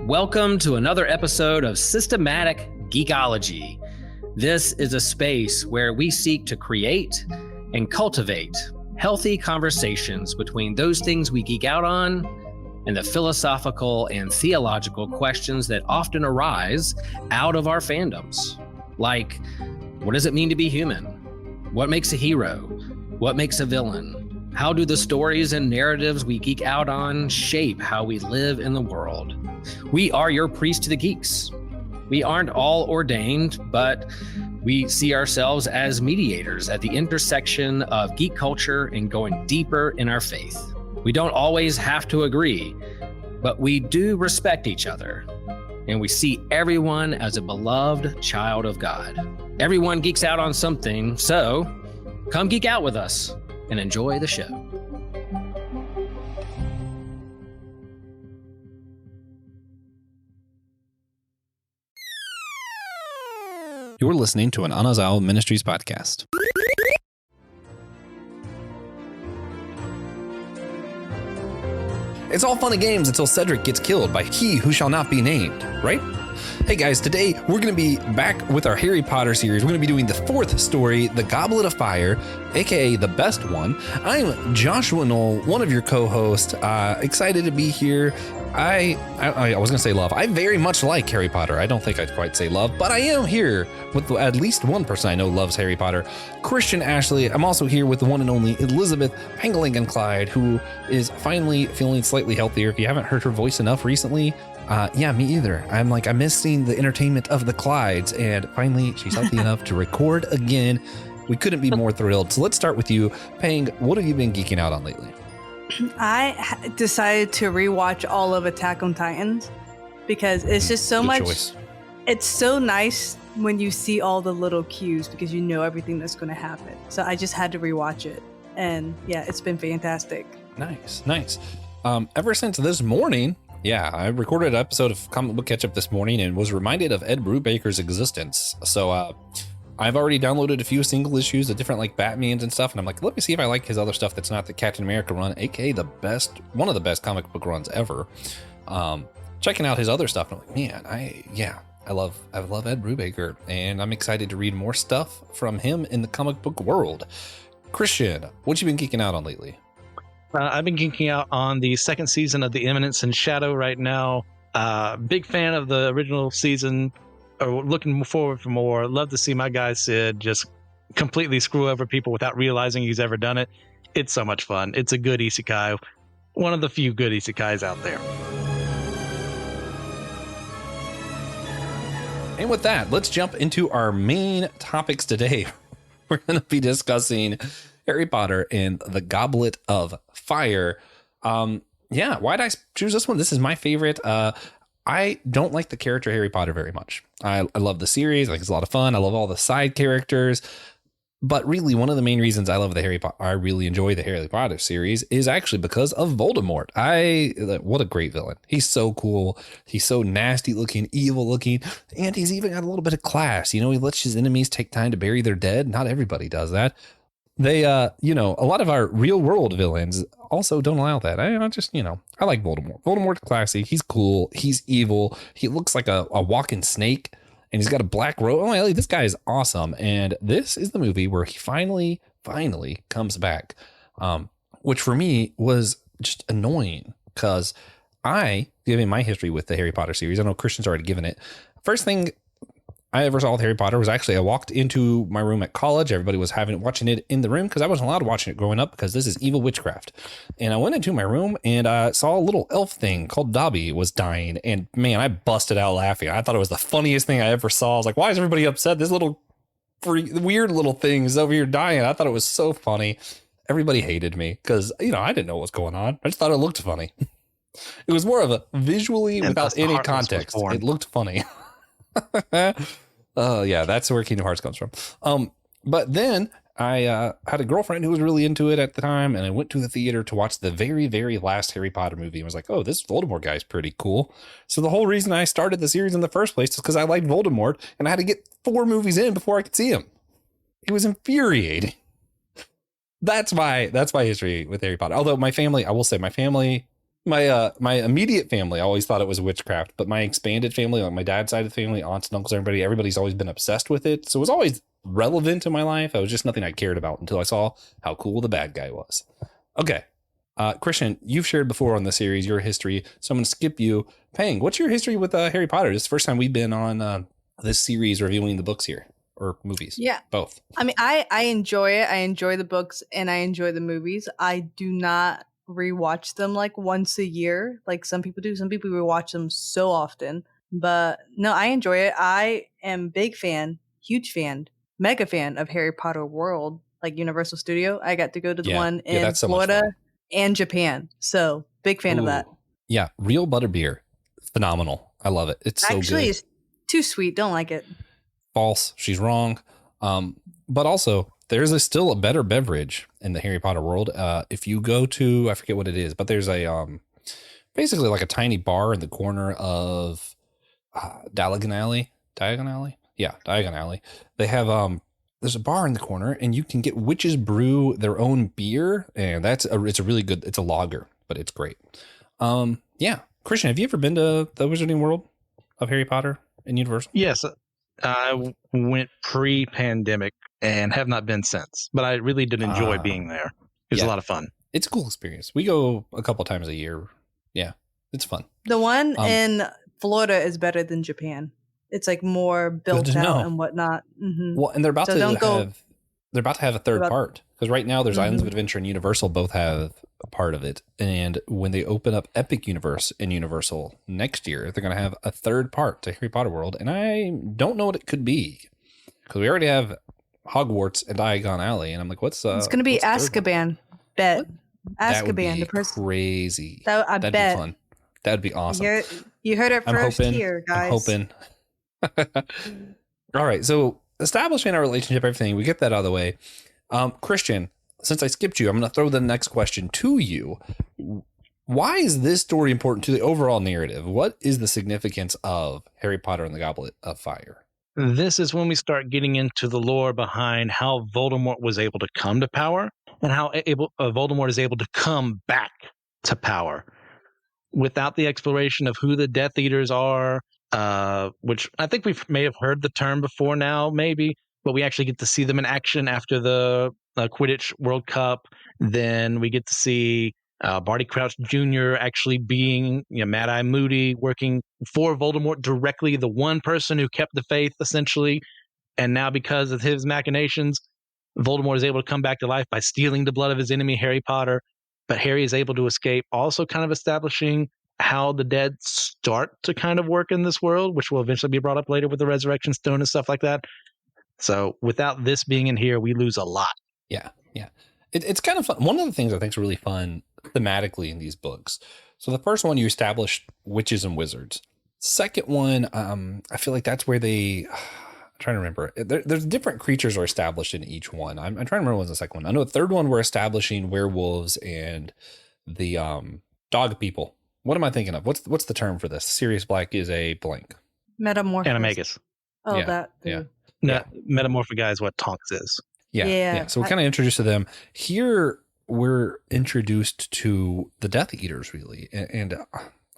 Welcome to another episode of Systematic Geekology. This is a space where we seek to create and cultivate healthy conversations between those things we geek out on and the philosophical and theological questions that often arise out of our fandoms. Like, what does it mean to be human? What makes a hero? What makes a villain? How do the stories and narratives we geek out on shape how we live in the world? We are your priest to the geeks. We aren't all ordained, but we see ourselves as mediators at the intersection of geek culture and going deeper in our faith. We don't always have to agree, but we do respect each other, and we see everyone as a beloved child of God. Everyone geeks out on something, so come geek out with us and enjoy the show. You're listening to an Anazao Ministries podcast. It's all fun and games until Cedric gets killed by he who shall not be named, right? Hey guys, today we're going to be back with our Harry Potter series. We're going to be doing the fourth story, The Goblet of Fire, aka the best one. I'm Joshua Noel, one of your co-hosts. Excited to be here. I was going to say love. I very much like Harry Potter. I don't think I'd quite say love, but I am here with at least one person I know loves Harry Potter, Christian Ashley. I'm also here with the one and only Elizabeth Pangling and Clyde, who is finally feeling slightly healthier. If you haven't heard her voice enough recently, yeah, me either. I'm missing the entertainment of the Clydes, and finally she's healthy enough to record again. We couldn't be more thrilled. So let's start with you. Pang, what have you been geeking out on lately? I decided to rewatch all of Attack on Titans because it's just so much. Choice. It's so nice when you see all the little cues because you know everything that's going to happen. So I just had to rewatch it, and yeah, it's been fantastic. Nice. Ever since this morning, yeah, I recorded an episode of Comic Book Catch Up this morning and was reminded of Ed Brubaker's existence. So I've already downloaded a few single issues of different like Batmans and stuff, and I'm like, let me see if I like his other stuff that's not the Captain America run, aka one of the best comic book runs ever. Checking out his other stuff, and I'm like, man, I love Ed Brubaker, and I'm excited to read more stuff from him in the comic book world. Christian, what you been geeking out on lately? I've been geeking out on the second season of The Eminence in Shadow right now. Big fan of the original season. Or looking forward for more. Love to see my guy Sid just completely screw over people without realizing he's ever done it. It's so much fun. It's a good isekai. One of the few good isekais out there. And with that, let's jump into our main topics today. We're going to be discussing Harry Potter and the Goblet of Fire. Yeah, why'd I choose this one? This is my favorite. I don't like the character Harry Potter very much. I love the series. I think it's a lot of fun. I love all the side characters. But really, one of the main reasons I really enjoy the Harry Potter series is actually because of Voldemort. What a great villain. He's so cool. He's so nasty looking, evil looking, and he's even got a little bit of class. You know, he lets his enemies take time to bury their dead. Not everybody does that. They, a lot of our real world villains also don't allow that. I like Voldemort. Voldemort's classy. He's cool. He's evil. He looks like a walking snake, and he's got a black robe. Oh, this guy is awesome. And this is the movie where he finally comes back, which for me was just annoying because given my history with the Harry Potter series, I know Christian's already given it. First thing I ever saw with Harry Potter was actually I walked into my room at college. Everybody was watching it in the room because I wasn't allowed to watch it growing up because this is evil witchcraft. And I went into my room and saw a little elf thing called Dobby was dying. And man, I busted out laughing. I thought it was the funniest thing I ever saw. I was like, why is everybody upset? This little weird little thing is over here dying. I thought it was so funny. Everybody hated me because, I didn't know what was going on. I just thought it looked funny. It was more of a visually without any context. It looked funny. Yeah, that's where Kingdom Hearts comes from. But then I had a girlfriend who was really into it at the time, and I went to the theater to watch the very, very last Harry Potter movie and was like, oh, this Voldemort guy's pretty cool. So the whole reason I started the series in the first place is because I liked Voldemort, and I had to get 4 movies in before I could see him. It was infuriating. That's my history with Harry Potter. Although my family my immediate family, I always thought it was witchcraft, but my expanded family, like my dad's side of the family, aunts and uncles, everybody's always been obsessed with it. So it was always relevant in my life. It was just nothing I cared about until I saw how cool the bad guy was. Okay. Christian, you've shared before on the series your history, so I'm going to skip you. Pang, what's your history with Harry Potter? This is the first time we've been on this series reviewing the books here, or movies. Yeah. Both. I mean, I enjoy it. I enjoy the books and I enjoy the movies. I do not rewatch them like once a year, like some people do. Some people rewatch them so often. But no, I enjoy it. I am big fan, huge fan, mega fan of Harry Potter World, like Universal Studio. I got to go to the one in Florida and Japan. So big fan of that. Yeah. Real butterbeer. Phenomenal. I love it. It's so Actually, good. It's too sweet. Don't like it. False. She's wrong. But also there's still a better beverage in the Harry Potter world. If you go to, I forget what it is, but there's a, basically like a tiny bar in the corner of Diagon Alley. Yeah. Diagon Alley. They have, there's a bar in the corner and you can get witches brew their own beer. And it's a really good, it's a lager, but it's great. Yeah. Christian, have you ever been to the Wizarding World of Harry Potter in Universal? Yes. I went pre-pandemic and have not been since, but I really did enjoy being there. It was a lot of fun. It's a cool experience. We go a couple times a year. Yeah. It's fun. The one in Florida is better than Japan. It's like more built out and whatnot. Mm-hmm. Well, and they're about to have a third part, because right now there's Islands of Adventure and Universal both have a part of it. And when they open up Epic Universe in Universal next year, they're going to have a third part to Harry Potter World. And I don't know what it could be, because we already have Hogwarts and Diagon Alley. And I'm like, it's going to be Azkaban. Bet. Azkaban. That would be crazy. That'd be fun. That'd be awesome. You heard it first here, guys. I'm hoping. All right. So establishing our relationship, everything, we get that out of the way. Christian, since I skipped you, I'm going to throw the next question to you. Why is this story important to the overall narrative? What is the significance of Harry Potter and the Goblet of Fire? This is when we start getting into the lore behind how Voldemort was able to come to power and how Voldemort is able to come back to power without the exploration of who the Death Eaters are, which I think we may have heard the term before now, maybe, but we actually get to see them in action after the Quidditch World Cup. Then we get to see Barty Crouch Jr. actually being, Mad-Eye Moody working for Voldemort directly, the one person who kept the faith, essentially. And now because of his machinations, Voldemort is able to come back to life by stealing the blood of his enemy, Harry Potter. But Harry is able to escape, also kind of establishing how the dead start to kind of work in this world, which will eventually be brought up later with the Resurrection Stone and stuff like that. So without this being in here, we lose a lot. Yeah. It's kind of fun. One of the things I think is really fun thematically in these books. So the first one, you establish witches and wizards. Second one, I feel like that's where I'm trying to remember. There's different creatures are established in each one. I'm trying to remember what was the second one. I know the third one, we're establishing werewolves and the dog people. What am I thinking of? What's the term for this? Sirius Black is a blank. Metamorphosis. Animagus. Oh, yeah, that. Yeah. No, Metamorphica is what Tonks is. Yeah. So we're kind of introduced to them. Here, we're introduced to the Death Eaters, really, and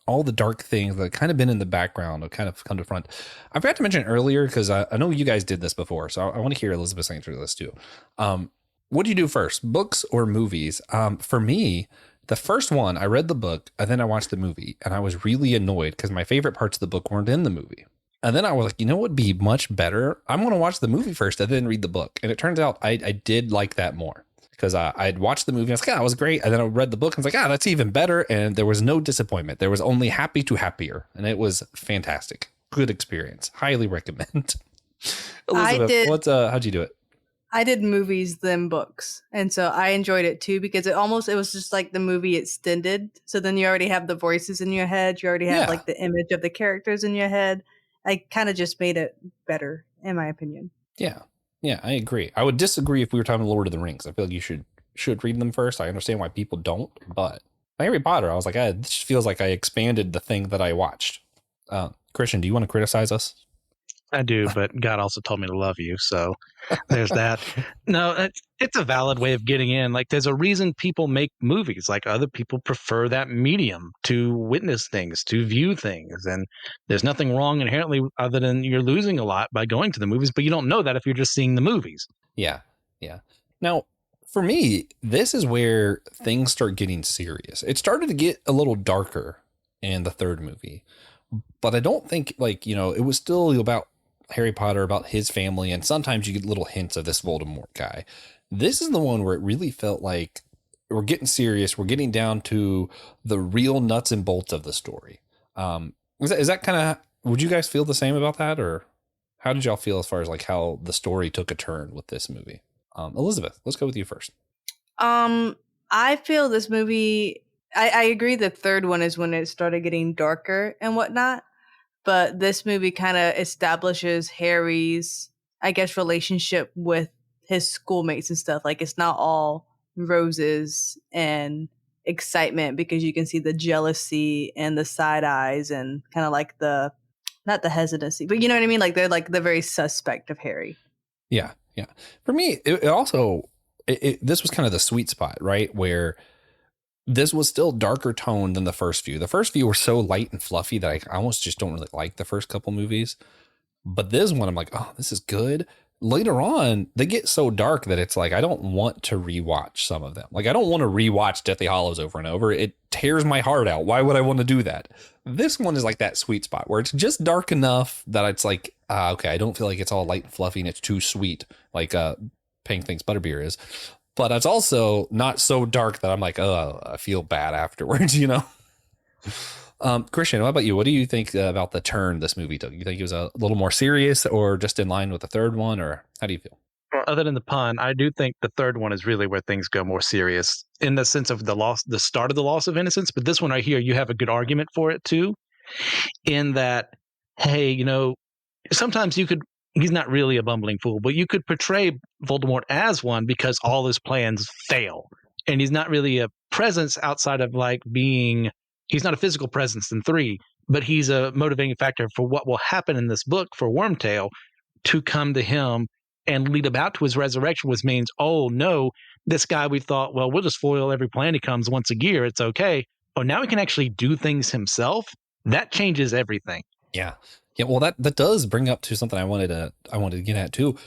all the dark things that have kind of been in the background have kind of come to front. I forgot to mention earlier, because I know you guys did this before, so I want to hear Elizabeth's answer to this too. What do you do first, books or movies? For me, the first one, I read the book and then I watched the movie, and I was really annoyed because my favorite parts of the book weren't in the movie. And then I was like, what would be much better? I'm going to watch the movie first and then read the book. And it turns out I did like that more, because I'd watched the movie and I was like, it was great. And then I read the book and I was like, that's even better. And there was no disappointment. There was only happy to happier. And it was fantastic. Good experience. Highly recommend. Elizabeth, how'd you do it? I did movies then books. And so I enjoyed it too, because it was just like the movie extended. So then you already have the voices in your head. You already have like the image of the characters in your head. I kind of just made it better, in my opinion. Yeah, I agree. I would disagree if we were talking Lord of the Rings. I feel like you should read them first. I understand why people don't, but Harry Potter, I was like, this feels like I expanded the thing that I watched. Christian, do you want to criticize us? I do, but God also told me to love you. So there's that. No, it's a valid way of getting in. Like, there's a reason people make movies. Like, other people prefer that medium to witness things, to view things. And there's nothing wrong inherently other than you're losing a lot by going to the movies, but you don't know that if you're just seeing the movies. Yeah. Yeah. Now, for me, this is where things start getting serious. It started to get a little darker in the third movie, but I don't think, like, you know, it was still about Harry Potter, about his family, and sometimes you get little hints of this Voldemort guy. This is the one where it really felt like we're getting serious. We're getting down to the real nuts and bolts of the story. Is that kind of, would you guys feel the same about that, or how did y'all feel as far as like how the story took a turn with this movie? Elizabeth, let's go with you first. I feel this movie, I agree the third one is when it started getting darker and whatnot. But this movie kind of establishes Harry's, I guess, relationship with his schoolmates and stuff. Like, it's not all roses and excitement, because you can see the jealousy and the side eyes and kind of like not the hesitancy, but you know what I mean? Like, they're like the very suspect of Harry. Yeah. Yeah. For me, it also, this was kind of the sweet spot, right? Where this was still darker tone than the first few. The first few were so light and fluffy that I almost just don't really like the first couple movies. But this one, I'm like, oh, this is good. Later on, they get so dark that it's like, I don't want to rewatch some of them. Like, I don't want to rewatch Deathly Hallows over and over. It tears my heart out. Why would I want to do that? This one is like that sweet spot where it's just dark enough that it's like, okay, I don't feel like it's all light and fluffy and it's too sweet, like Pink thinks butterbeer is. But it's also not so dark that I'm like, oh, I feel bad afterwards, you know? Christian, what about you? What do you think about the turn this movie took? You think it was a little more serious or just in line with the third one, or how do you feel? Well, other than the pun, I do think the third one is really where things go more serious in the sense of the start of the loss of innocence. But this one right here, you have a good argument for it too, in that, hey, you know, sometimes he's not really a bumbling fool, but you could portray Voldemort as one because all his plans fail. And he's not really a presence outside of like he's not a physical presence in 3, but he's a motivating factor for what will happen in this book for Wormtail to come to him and lead about to his resurrection, which means, oh no, this guy we thought, well, we'll just foil every plan he comes once a year. It's okay. Oh, now he can actually do things himself. That changes everything. Yeah. Yeah. Well, that does bring up to something I wanted to get at too.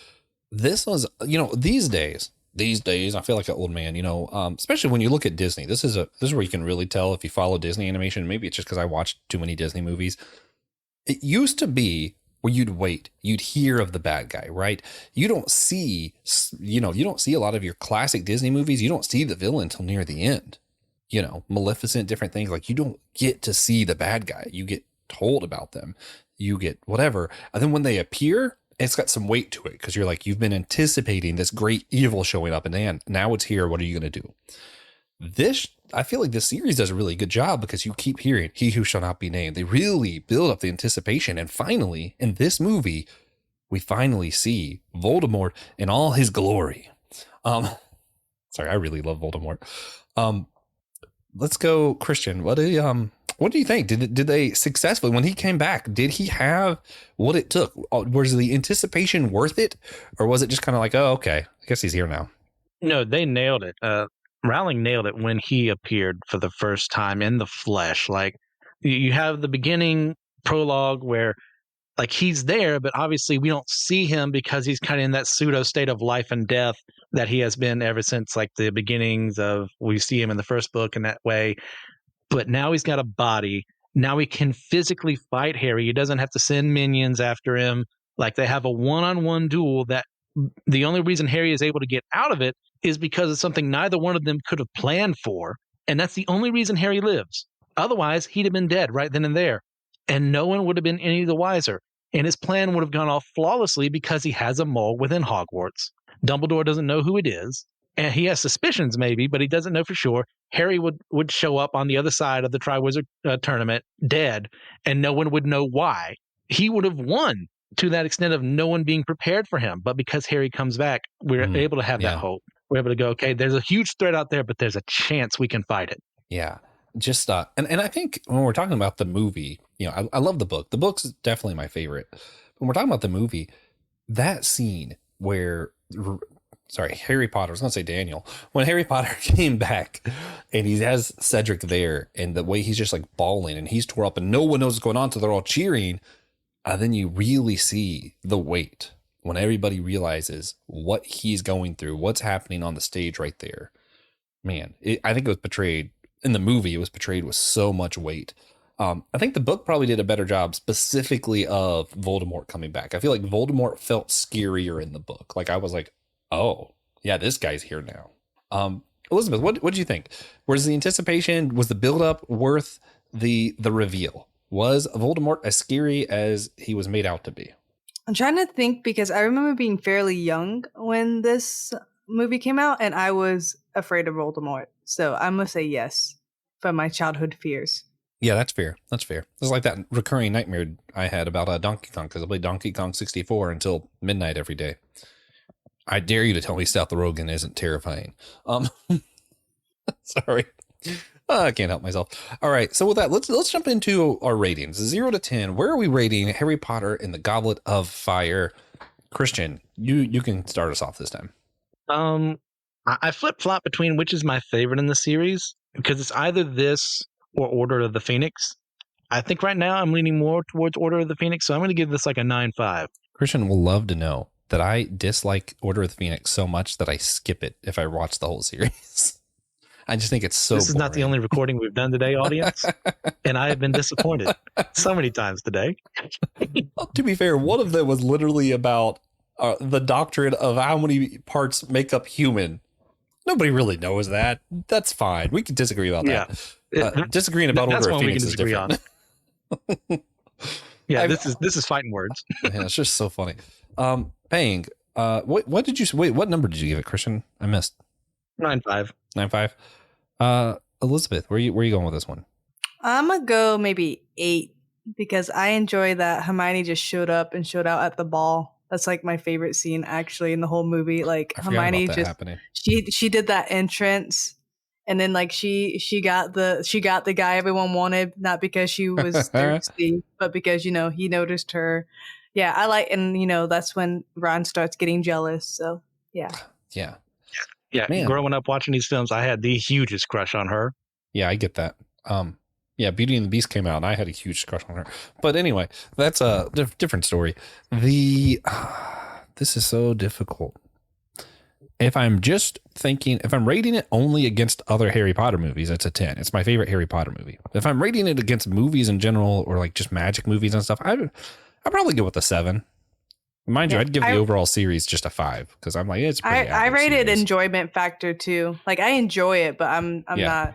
This was, you know, these days, I feel like an old man, you know, especially when you look at Disney. This is where you can really tell if you follow Disney animation. Maybe it's just because I watched too many Disney movies. It used to be where you'd hear of the bad guy, right? You don't see a lot of your classic Disney movies. You don't see the villain until near the end, you know, Maleficent, different things. Like, you don't get to see the bad guy. You get told about them, you get whatever. And then when they appear, it's got some weight to it because you're like, you've been anticipating this great evil showing up, and then now it's here. What are you going to do? I feel like this series does a really good job because you keep hearing he who shall not be named. They really build up the anticipation. And finally, in this movie, we finally see Voldemort in all his glory. Sorry, I really love Voldemort. Let's go, Christian. What do you think? Did they successfully, when he came back, did he have what it took? Was the anticipation worth it? Or was it just kind of like, oh, okay, I guess he's here now? No, they nailed it. Rowling nailed it when he appeared for the first time in the flesh. Like, you have the beginning prologue where like he's there, but obviously we don't see him because he's kind of in that pseudo state of life and death that he has been ever since like the beginnings of, we see him in the first book in that way. But now he's got a body. Now he can physically fight Harry. He doesn't have to send minions after him. Like, they have a one-on-one duel that the only reason Harry is able to get out of it is because of something neither one of them could have planned for. And that's the only reason Harry lives. Otherwise, he'd have been dead right then and there. And no one would have been any the wiser. And his plan would have gone off flawlessly because he has a mole within Hogwarts. Dumbledore doesn't know who it is. And he has suspicions maybe, but he doesn't know for sure. Harry would show up on the other side of the Triwizard tournament dead, and no one would know why. He would have won to that extent of no one being prepared for him. But because Harry comes back, we're able to have that hope. We're able to go, okay, there's a huge threat out there, but there's a chance we can fight it. Yeah. Just, and I think when we're talking about the movie, you know, I love the book. The book's definitely my favorite. But when we're talking about the movie, that scene where, Harry Potter, I was going to say Daniel, when Harry Potter came back and he has Cedric there and the way he's just like bawling and he's tore up and no one knows what's going on, so they're all cheering. Then you really see the weight when everybody realizes what he's going through, what's happening on the stage right there. Man, I think it was portrayed in the movie. It was portrayed with so much weight. I think the book probably did a better job specifically of Voldemort coming back. I feel like Voldemort felt scarier in the book. Like I was like, oh yeah, this guy's here now. Elizabeth, what did you think? Was the anticipation, was the buildup worth the reveal? Was Voldemort as scary as he was made out to be? I'm trying to think because I remember being fairly young when this movie came out and I was afraid of Voldemort. So I'm going to say yes from my childhood fears. Yeah, that's fair. That's fair. It's like that recurring nightmare I had about Donkey Kong because I played Donkey Kong 64 until midnight every day. I dare you to tell me Seth Rogen isn't terrifying. Sorry. I can't help myself. All right. So with that, let's jump into our ratings. 0 to 10. Where are we rating Harry Potter and the Goblet of Fire? Christian, you can start us off this time. I flip-flop between which is my favorite in the series because it's either this or Order of the Phoenix. I think right now I'm leaning more towards Order of the Phoenix, so I'm going to give this like a 9.5. Christian will love to know that I dislike Order of the Phoenix so much that I skip it if I watch the whole series. I just think it's so This is not the only recording we've done today, audience, and I have been disappointed so many times today. Well, to be fair, one of them was literally about the doctrine of how many parts make up human. Nobody really knows that. That's fine. We can disagree about that. Disagreeing about Order of Phoenix is different. Yeah, this is fighting words. Yeah, it's just so funny. Paying. What did you wait? What number did you give it, Christian? I missed. 9.5. 9.5. Elizabeth, where you going with this one? I'm gonna go maybe 8 because I enjoy that Hermione just showed up and showed out at the ball. That's like my favorite scene actually in the whole movie. Like Hermione just happening. She did that entrance and then like she got the guy everyone wanted, not because she was thirsty, but because he noticed her. Yeah, I like, and that's when Ron starts getting jealous. So yeah. Yeah, man. Growing up watching these films, I had the hugest crush on her. Yeah, I get that. Yeah, Beauty and the Beast came out, and I had a huge crush on her. But anyway, that's a different story. This is so difficult. If I'm rating it only against other Harry Potter movies, it's a 10. It's my favorite Harry Potter movie. If I'm rating it against movies in general, or like just magic movies and stuff, I'd probably go with a 7. Mind you, I'd give the overall series just a 5 because I'm like, it's pretty I rated enjoyment factor too. Like I enjoy it, but I'm not.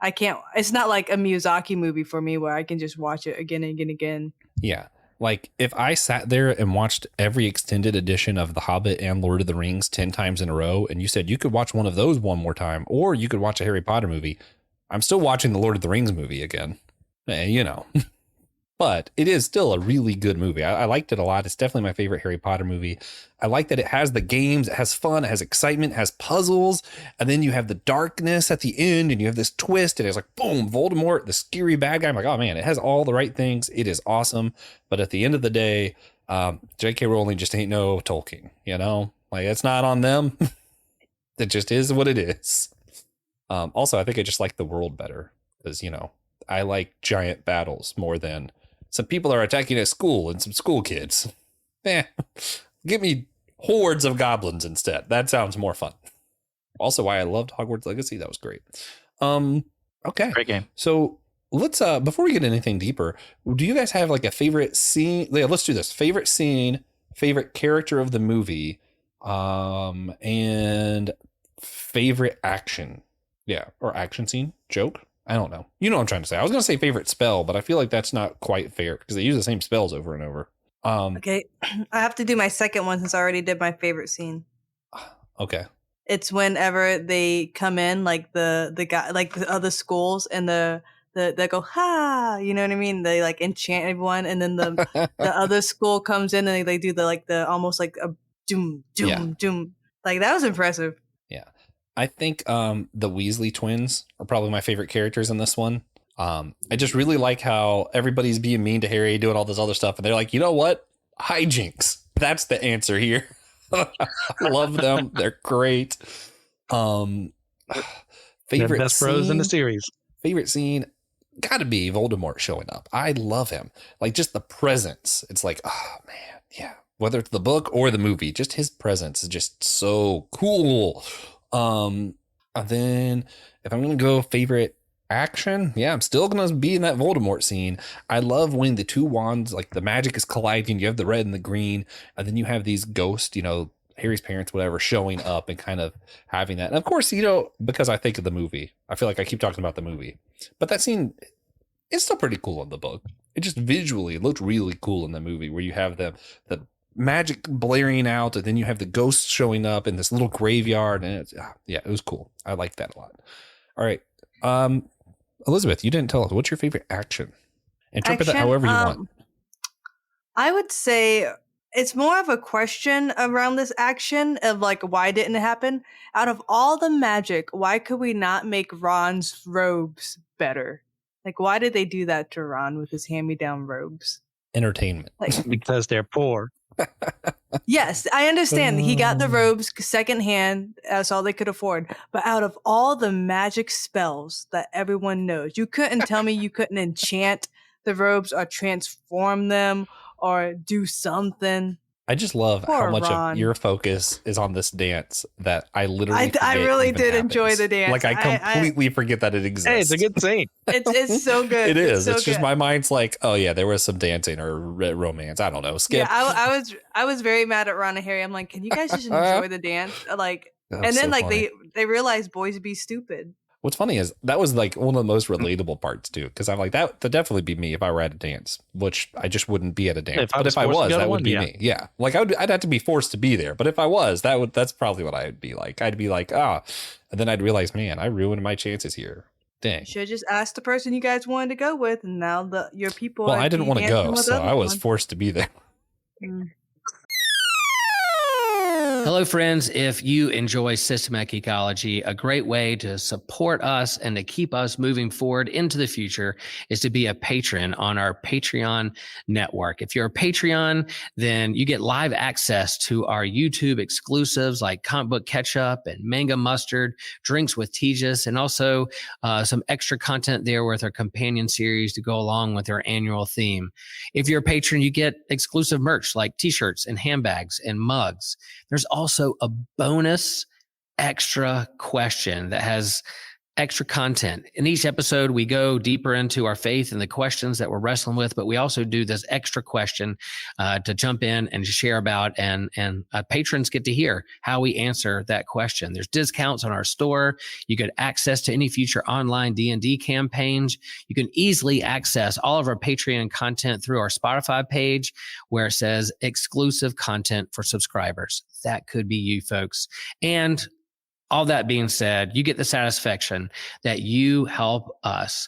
I can't. It's not like a Miyazaki movie for me where I can just watch it again and again and again. Yeah, like if I sat there and watched every extended edition of The Hobbit and Lord of the Rings 10 times in a row, and you said you could watch one of those one more time, or you could watch a Harry Potter movie, I'm still watching the Lord of the Rings movie again. But it is still a really good movie. I liked it a lot. It's definitely my favorite Harry Potter movie. I like that it has the games, it has fun, it has excitement, it has puzzles, and then you have the darkness at the end, and you have this twist, and it's like, boom, Voldemort, the scary bad guy. I'm like, oh man, it has all the right things. It is awesome. But at the end of the day, J.K. Rowling just ain't no Tolkien, Like, it's not on them. It just is what it is. Also, I think I just like the world better because, I like giant battles more than some people are attacking a school and some school kids. Give me hordes of goblins instead. That sounds more fun. Also, why I loved Hogwarts Legacy. That was great. Okay. Great game. So let's, before we get anything deeper, do you guys have like a favorite scene? Yeah, let's do this. Favorite scene, favorite character of the movie, and favorite action. Yeah. Or action scene, joke. I don't know. You know what I'm trying to say. I was going to say favorite spell, but I feel like that's not quite fair because they use the same spells over and over. Okay. I have to do my second one since I already did my favorite scene. Okay. It's whenever they come in, like the guy, like the other schools, and they go ha, you know what I mean? They like enchant everyone, and then the other school comes in and they do the almost like a doom doom. Like that was impressive. Yeah. I think the Weasley twins are probably my favorite characters in this one. I just really like how everybody's being mean to Harry, doing all this other stuff, and they're like, you know what? hijinks. That's the answer here. Love them. They're great. Favorite They're best bros in the scene? series. Favorite scene? Gotta be Voldemort showing up. I love him. Like, just the presence. It's like, oh man, yeah. Whether it's the book or the movie, just his presence is just so cool. And then if I'm gonna go favorite action, yeah, I'm still gonna be in that Voldemort scene. I love when the two wands, like the magic is colliding. You have the red and the green, and then you have these ghosts, Harry's parents, whatever, showing up and kind of having that. And of course, because I think of the movie, I feel like I keep talking about the movie, but that scene is still pretty cool in the book. It just visually looked really cool in the movie, where you have the magic blaring out, and then you have the ghosts showing up in this little graveyard, and it was cool. I like that a lot. All right, Elizabeth, you didn't tell us, what's your favorite action? Interpret that however you want. I would say it's more of a question around this action of like, why didn't it happen? Out of all the magic, why could we not make Ron's robes better? Like, why did they do that to Ron with his hand-me-down robes? Entertainment. Because they're poor. Yes, I understand. He got the robes secondhand. That's all they could afford. But out of all the magic spells that everyone knows, you couldn't tell me you couldn't enchant the robes or transform them or do something. I just love how much of your focus is on this dance that I literally I really did enjoy the dance. Like, I completely forget that it exists. Hey, it's a good scene. It's so good. It is. So it's just my mind's like, oh yeah, there was some dancing or romance. I don't know. Skip. Yeah, I was very mad at Ron and Harry. I'm like, can you guys just enjoy the dance? Like, and then so like they realized boys be stupid. What's funny is that was like one of the most relatable parts too, because I'm like, that'd definitely be me if I were at a dance, which I just wouldn't be at a dance. But if I was, that would be me. Yeah, like I'd have to be forced to be there. But if I was, that's probably what I'd be like. I'd be like, and then I'd realize, man, I ruined my chances here. Dang. Should have just asked the person you guys wanted to go with, and now your people. Well, I didn't want to go, so I was forced to be there. Hello, friends. If you enjoy Systematic Geekology, a great way to support us and to keep us moving forward into the future is to be a patron on our Patreon network. If you're a Patreon, then you get live access to our YouTube exclusives like Comic Book Ketchup and Manga Mustard, Drinks with Tejas, and also some extra content there with our companion series to go along with our annual theme. If you're a patron, you get exclusive merch like t-shirts and handbags and mugs. There's also a bonus extra question that has extra content. In each episode, we go deeper into our faith and the questions that we're wrestling with, but we also do this extra question to jump in and share about, and patrons get to hear how we answer that question. There's discounts on our store. You get access to any future online D&D campaigns. You can easily access all of our Patreon content through our Spotify page where it says exclusive content for subscribers. That could be you folks. And all that being said, you get the satisfaction that you help us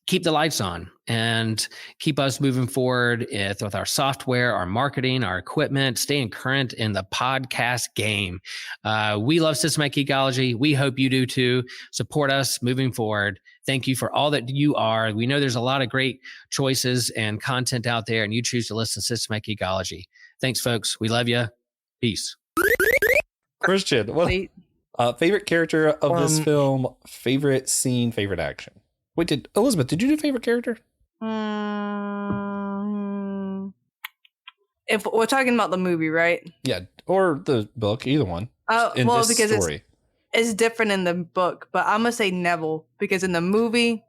keep the lights on and keep us moving forward with our software, our marketing, our equipment, staying current in the podcast game. We love Systematic Geekology. We hope you do too. Support us moving forward. Thank you for all that you are. We know there's a lot of great choices and content out there, and you choose to listen to Systematic Geekology. Thanks, folks. We love you. Peace. Christian, favorite character of this film, favorite scene, favorite action. Wait, Elizabeth, did you do favorite character? If we're talking about the movie, right? Yeah, or the book, either one. Well, because it's different in the book, but I'm gonna say Neville, because in the movie,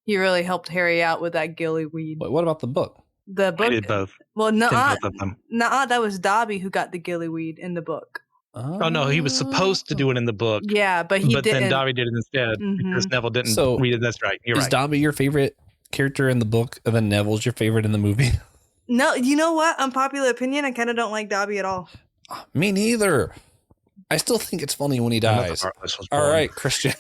he really helped Harry out with that gillyweed. Wait, what about the book? The book I did both. Well, that was Dobby who got the gillyweed in the book. Oh no, he was supposed to do it in the book. Yeah, but didn't. Then Dobby did it instead because Neville didn't read it. That's right. You're right. Is Dobby your favorite character in the book, and then Neville's your favorite in the movie? No, you know what? Unpopular opinion, I kind of don't like Dobby at all. Me neither. I still think it's funny when he dies. All right, Christian.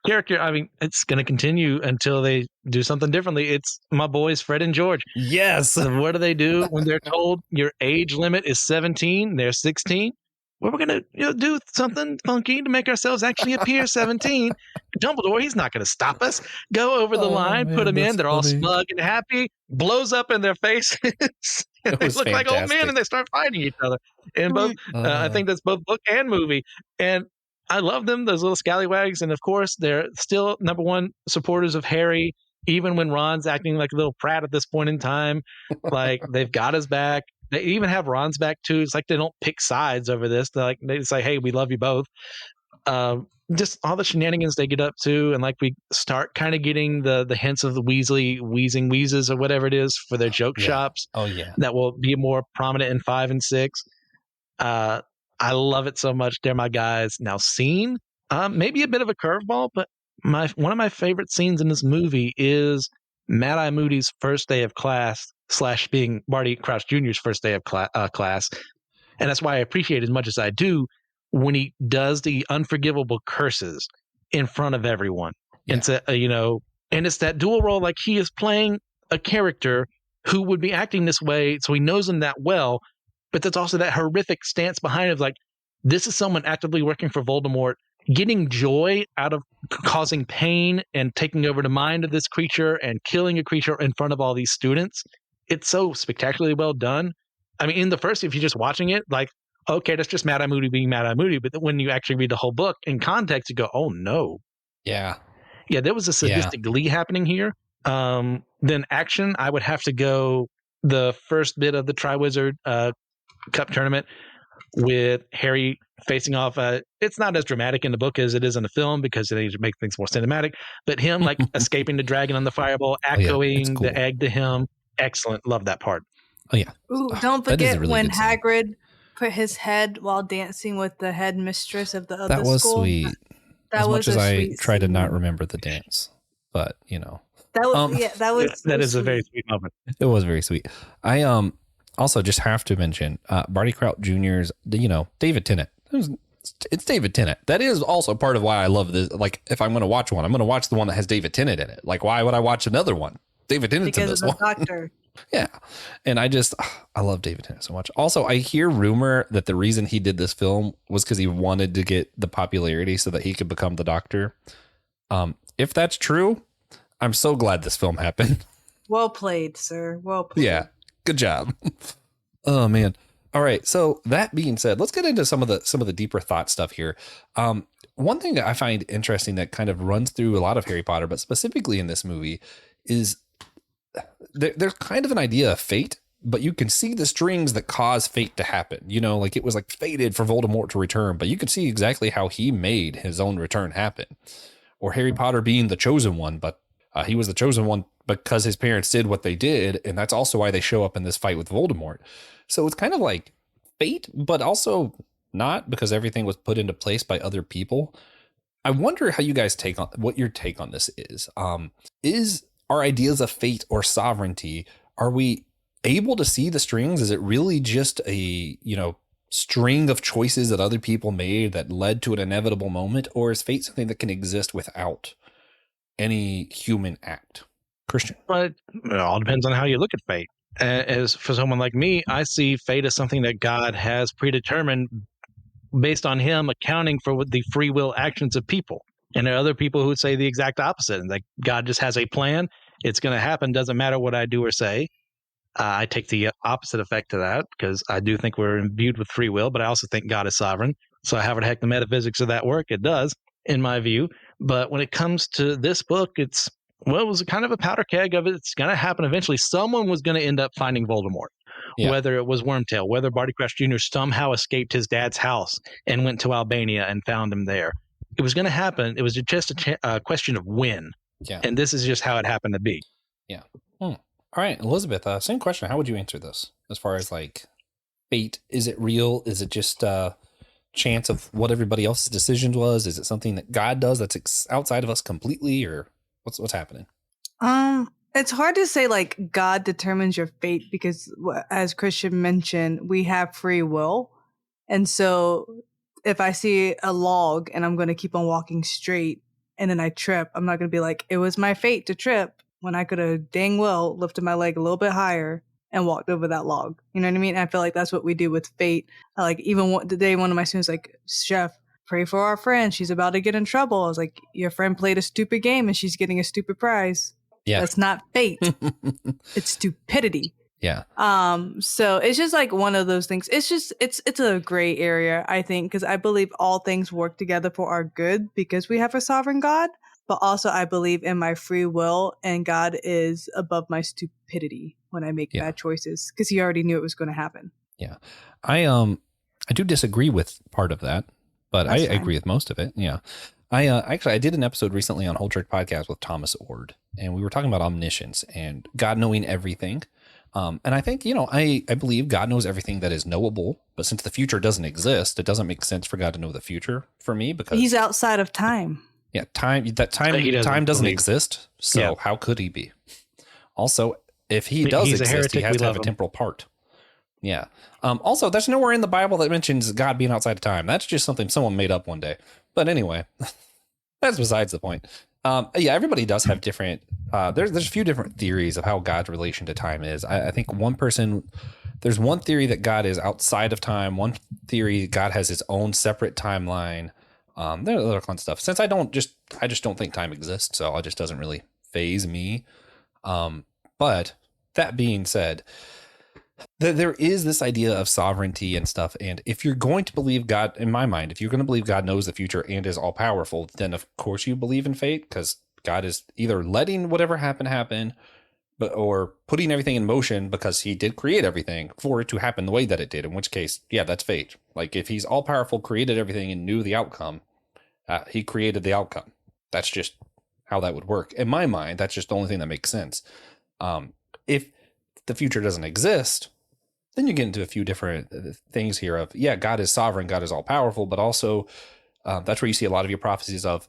Character, I mean, it's going to continue until they do something differently. It's my boys, Fred and George. Yes. So what do they do when they're told your age limit is 17? They're 16. well, we're going to do something funky to make ourselves actually appear 17. Dumbledore, he's not going to stop us. Go over the line, put them in. They're all smug and happy. Blows up in their faces. They look like old men, and they start fighting each other. And both, I think that's both book and movie. And I love them, those little scallywags. And of course, they're still number one supporters of Harry, even when Ron's acting like a little prat at this point in time. Like, they've got his back. They even have Ron's back too. It's like they don't pick sides over this. They say, "Hey, we love you both." Just all the shenanigans they get up to, and like we start kind of getting the hints of the Weasley wheezes or whatever it is for their joke shops. Oh yeah, that will be more prominent in 5 and 6. I love it so much. They're my guys. Now, scene maybe a bit of a curveball, but one of my favorite scenes in this movie is Mad-Eye Moody's first day of class / being Barty Crouch Jr.'s first day of class. And that's why I appreciate it as much as I do when he does the unforgivable curses in front of everyone. Yeah. And, and it's that dual role, like he is playing a character who would be acting this way, so he knows him that well, but there's also that horrific stance behind it, like, this is someone actively working for Voldemort, getting joy out of causing pain and taking over the mind of this creature and killing a creature in front of all these students. It's so spectacularly well done. I mean, in the first, if you're just watching it, like, okay, that's just Mad-Eye Moody being Mad-Eye Moody. But when you actually read the whole book in context, you go, oh, no. Yeah. Yeah, there was a sadistic glee happening here. Then action, I would have to go the first bit of the Triwizard Cup tournament with Harry facing off. It's not as dramatic in the book as it is in the film because they need to make things more cinematic. But him like escaping the dragon on the fireball, echoing the egg to him. Excellent. Love that part. Oh, yeah. Ooh, don't forget really when Hagrid put his head while dancing with the headmistress of the other school. That was sweet. That as was much as I try to not remember the dance. But, That was that is a very sweet moment. It was very sweet. I also just have to mention Barty Crouch Jr.'s, David Tennant. It's David Tennant. That is also part of why I love this. Like, if I'm going to watch one, I'm going to watch the one that has David Tennant in it. Like, why would I watch another one? David Tennant's in this one. Doctor. Yeah. And I love David Tennant so much. Also, I hear rumor that the reason he did this film was because he wanted to get the popularity so that he could become the Doctor. If that's true, I'm so glad this film happened. Well played, sir. Well played. Yeah. Good job. Oh, man. All right. So that being said, let's get into some of the deeper thought stuff here. One thing that I find interesting that kind of runs through a lot of Harry Potter, but specifically in this movie, is there's kind of an idea of fate, but you can see the strings that cause fate to happen. Like it was like fated for Voldemort to return, but you can see exactly how he made his own return happen. Or Harry Potter being the chosen one, but he was the chosen one because his parents did what they did, and that's also why they show up in this fight with Voldemort. So it's kind of like fate, but also not, because everything was put into place by other people. I wonder how you guys what your take on this is. Is our ideas of fate or sovereignty, are we able to see the strings? Is it really just a, string of choices that other people made that led to an inevitable moment? Or is fate something that can exist without any human act? Christian. But it all depends on how you look at fate. As for someone like me, I see fate as something that God has predetermined based on him accounting for the free will actions of people. And there are other people who would say the exact opposite. And like God just has a plan. It's going to happen. Doesn't matter what I do or say. I take the opposite effect to that because I do think we're imbued with free will, but I also think God is sovereign. So however the heck the metaphysics of that work, it does, in my view. But when it comes to this book, it was kind of a powder keg of it. It's going to happen eventually. Someone was going to end up finding Voldemort, whether it was Wormtail, whether Barty Crouch Jr. somehow escaped his dad's house and went to Albania and found him there. It was going to happen. It was just a question of when. Yeah. And this is just how it happened to be. Yeah. All right, Elizabeth, same question. How would you answer this as far as like fate? Is it real? Is it just a chance of what everybody else's decision was? Is it something that God does that's outside of us completely, or what's happening? It's hard to say like God determines your fate because, as Christian mentioned, we have free will. And so if I see a log and I'm going to keep on walking straight and then I trip, I'm not going to be like, it was my fate to trip when I could have dang well lifted my leg a little bit higher and walked over that log. You know what I mean? I feel like that's what we do with fate. Like even today, one of my students like, Chef, pray for our friend. She's about to get in trouble. I was like, your friend played a stupid game and she's getting a stupid prize. Yeah. That's not fate. It's stupidity. Yeah. So it's just like one of those things. It's just, it's a gray area, I think, because I believe all things work together for our good because we have a sovereign God. But also I believe in my free will, and God is above my stupidity when I make bad choices because he already knew it was going to happen. Yeah. I do disagree with part of that, but I agree with most of it. Yeah. I did an episode recently on Whole Church Podcast with Thomas Ord, and we were talking about omniscience and God knowing everything. And I think, I believe God knows everything that is knowable, but since the future doesn't exist, it doesn't make sense for God to know the future for me because he's outside of time. Yeah, time doesn't exist. So how could he be? Also, if he does exist, he has to have a temporal part. Yeah. Also, there's nowhere in the Bible that mentions God being outside of time. That's just something someone made up one day. But anyway, that's besides the point. Everybody does have different. There's a few different theories of how God's relation to time is. I think there's one theory that God is outside of time. One theory God has his own separate timeline. There's other fun stuff. Since I just don't think time exists, so it just doesn't really faze me. But that being said, there is this idea of sovereignty and stuff. And if you're going to believe God, in my mind, if you're going to believe God knows the future and is all powerful, then of course you believe in fate because God is either letting whatever happen, or putting everything in motion because he did create everything for it to happen the way that it did. In which case, that's fate. Like if he's all powerful, created everything and knew the outcome, he created the outcome. That's just how that would work. In my mind, that's just the only thing that makes sense. If the future doesn't exist, then you get into a few different things here of, God is sovereign, God is all powerful, but also that's where you see a lot of your prophecies of,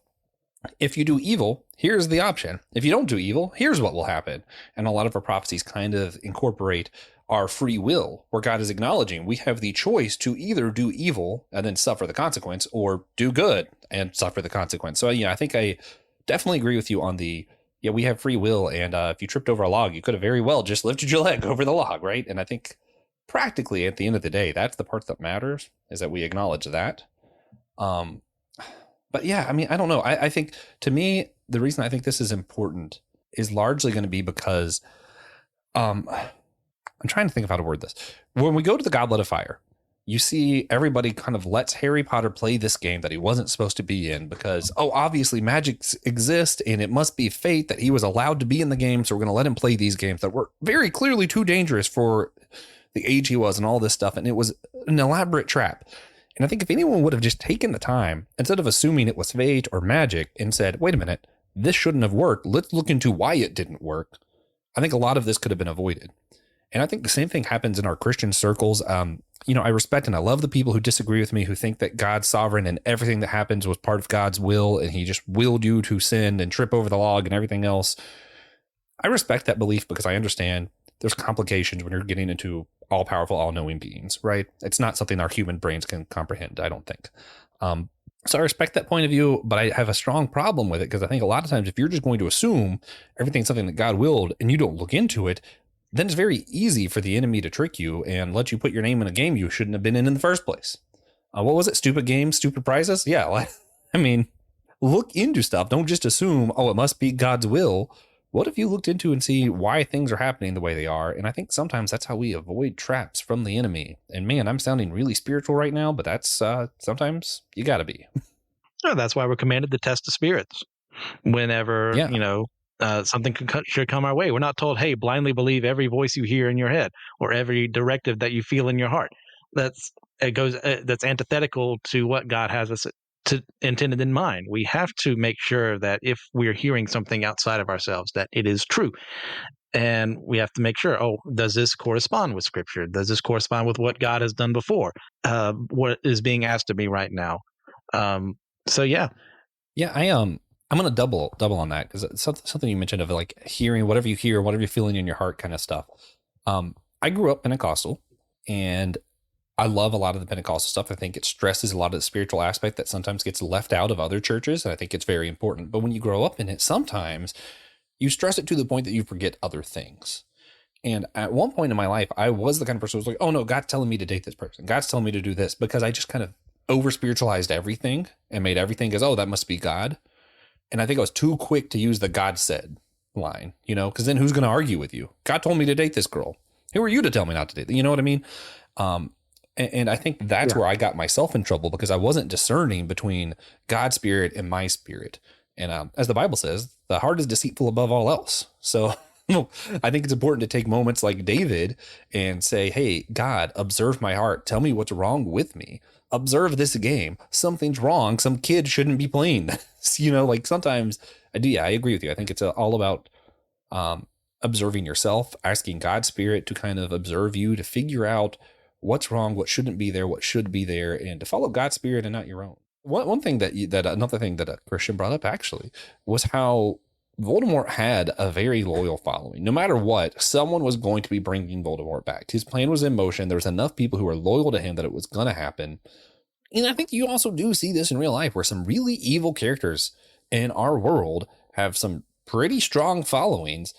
if you do evil, here's the option. If you don't do evil, here's what will happen. And a lot of our prophecies kind of incorporate our free will, where God is acknowledging we have the choice to either do evil and then suffer the consequence, or do good and suffer the consequence. So, I think I definitely agree with you on we have free will. And if you tripped over a log, you could have very well just lifted your leg over the log, right? And I think practically at the end of the day, that's the part that matters, is that we acknowledge that. But I don't know. I think, to me, the reason I think this is important is largely going to be because I'm trying to think of how to word this. When we go to the Goblet of Fire, you see everybody kind of lets Harry Potter play this game that he wasn't supposed to be in because, obviously magic exists and it must be fate that he was allowed to be in the game. So we're going to let him play these games that were very clearly too dangerous for the age he was and all this stuff. And it was an elaborate trap. And I think if anyone would have just taken the time, instead of assuming it was fate or magic, and said, wait a minute, this shouldn't have worked, let's look into why it didn't work, I think a lot of this could have been avoided. And I think the same thing happens in our Christian circles. I respect and I love the people who disagree with me, who think that God's sovereign and everything that happens was part of God's will and he just willed you to sin and trip over the log and everything else. I respect that belief because I understand there's complications when you're getting into all-powerful, all-knowing beings, right? It's not something our human brains can comprehend, I don't think. So I respect that point of view, but I have a strong problem with it because I think a lot of times if you're just going to assume everything's something that God willed and you don't look into it, then it's very easy for the enemy to trick you and let you put your name in a game you shouldn't have been in the first place. What was it? Stupid games, stupid prizes? Yeah, look into stuff. Don't just assume, it must be God's will. What if you looked into and see why things are happening the way they are? And I think sometimes that's how we avoid traps from the enemy. And man, I'm sounding really spiritual right now, but that's sometimes you got to be. Oh, that's why we're commanded to test the spirits whenever, something should come our way. We're not told, hey, blindly believe every voice you hear in your head or every directive that you feel in your heart. That's antithetical to what God has us intended in mind. We have to make sure that if we're hearing something outside of ourselves, that it is true. And we have to make sure, does this correspond with Scripture? Does this correspond with what God has done before? What is being asked of me right now? I'm going to double on that because it's something you mentioned of like hearing whatever you hear, whatever you're feeling in your heart kind of stuff. I grew up Pentecostal and I love a lot of the Pentecostal stuff. I think it stresses a lot of the spiritual aspect that sometimes gets left out of other churches. And I think it's very important. But when you grow up in it, sometimes you stress it to the point that you forget other things. And at one point in my life, I was the kind of person who was like, oh no, God's telling me to date this person. God's telling me to do this, because I just kind of over spiritualized everything and made everything as, oh, that must be God. And I think I was too quick to use the God said line, you know, because then who's going to argue with you? God told me to date this girl. Who are you to tell me not to date? You know what I mean? And I think that's where I got myself in trouble, because I wasn't discerning between God's spirit and my spirit. And as the Bible says, the heart is deceitful above all else. So I think it's important to take moments like David and say, hey, God, observe my heart. Tell me what's wrong with me. Observe this game. Something's wrong. Some kid shouldn't be playing this. You know, like sometimes I do. Yeah, I agree with you. I think it's all about observing yourself, asking God's spirit to kind of observe you, to figure out what's wrong, what shouldn't be there, what should be there, and to follow God's spirit and not your own. One thing another thing that a Christian brought up actually was how Voldemort had a very loyal following. No matter what, someone was going to be bringing Voldemort back. His plan was in motion. There was enough people who were loyal to him that it was going to happen. And I think you also do see this in real life, where some really evil characters in our world have some pretty strong followings.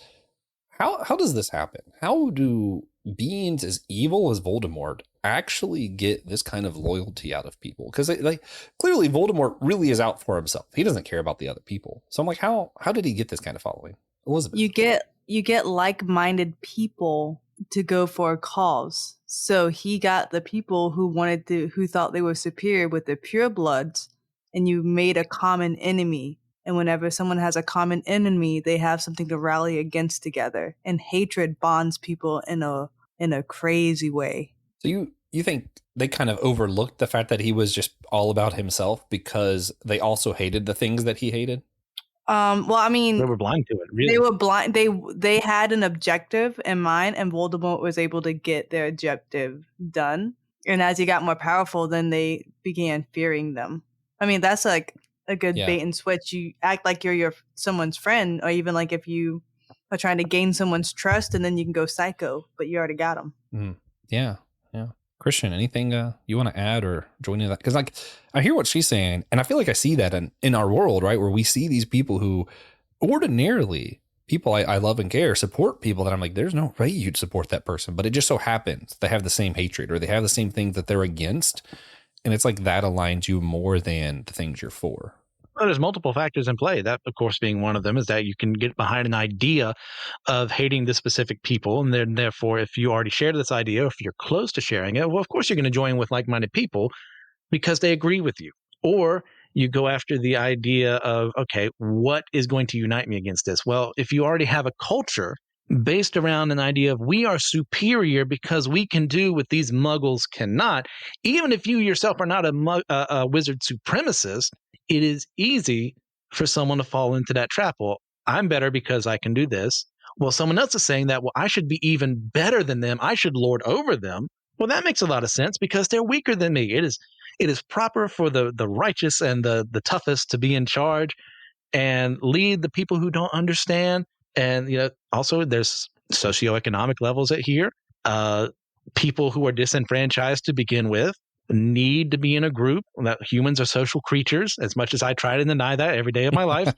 How does this happen? How do beings as evil as Voldemort actually get this kind of loyalty out of people? Because like clearly Voldemort really is out for himself. He doesn't care about the other people. So I'm like, how did he get this kind of following? Elizabeth, you get like-minded people to go for a cause. So he got the people who thought they were superior with the purebloods, and you made a common enemy. And whenever someone has a common enemy, they have something to rally against together. And hatred bonds people in a crazy way. So you think they kind of overlooked the fact that he was just all about himself because they also hated the things that he hated? Well, I mean, they were blind to it. Really. They were blind. They had an objective in mind, and Voldemort was able to get their objective done. And as he got more powerful, then they began fearing them. I mean, that's like a good bait and switch. You act like you're someone's friend, or even like if you are trying to gain someone's trust, and then you can go psycho, but you already got them. Mm. Yeah. Christian, anything you want to add or join in that? Because like I hear what she's saying, and I feel like I see that in our world, right, where we see these people who ordinarily people I love and care support people that I'm like, there's no way you'd support that person, but it just so happens they have the same hatred or they have the same things that they're against. And it's like that aligns you more than the things you're for. Well, there's multiple factors in play. That, of course, being one of them is that you can get behind an idea of hating the specific people. And then, therefore, if you already shared this idea, if you're close to sharing it, well, of course, you're going to join with like-minded people because they agree with you. Or you go after the idea of, okay, what is going to unite me against this? Well, if you already have a culture based around an idea of we are superior because we can do what these muggles cannot, even if you yourself are not a wizard supremacist, it is easy for someone to fall into that trap. Well, I'm better because I can do this. Well, someone else is saying that, well, I should be even better than them. I should lord over them. Well, that makes a lot of sense because they're weaker than me. It is proper for the righteous and the toughest to be in charge and lead the people who don't understand. And, you know, also there's socioeconomic levels at here. People who are disenfranchised to begin with need to be in a group. That humans are social creatures. As much as I try to deny that every day of my life,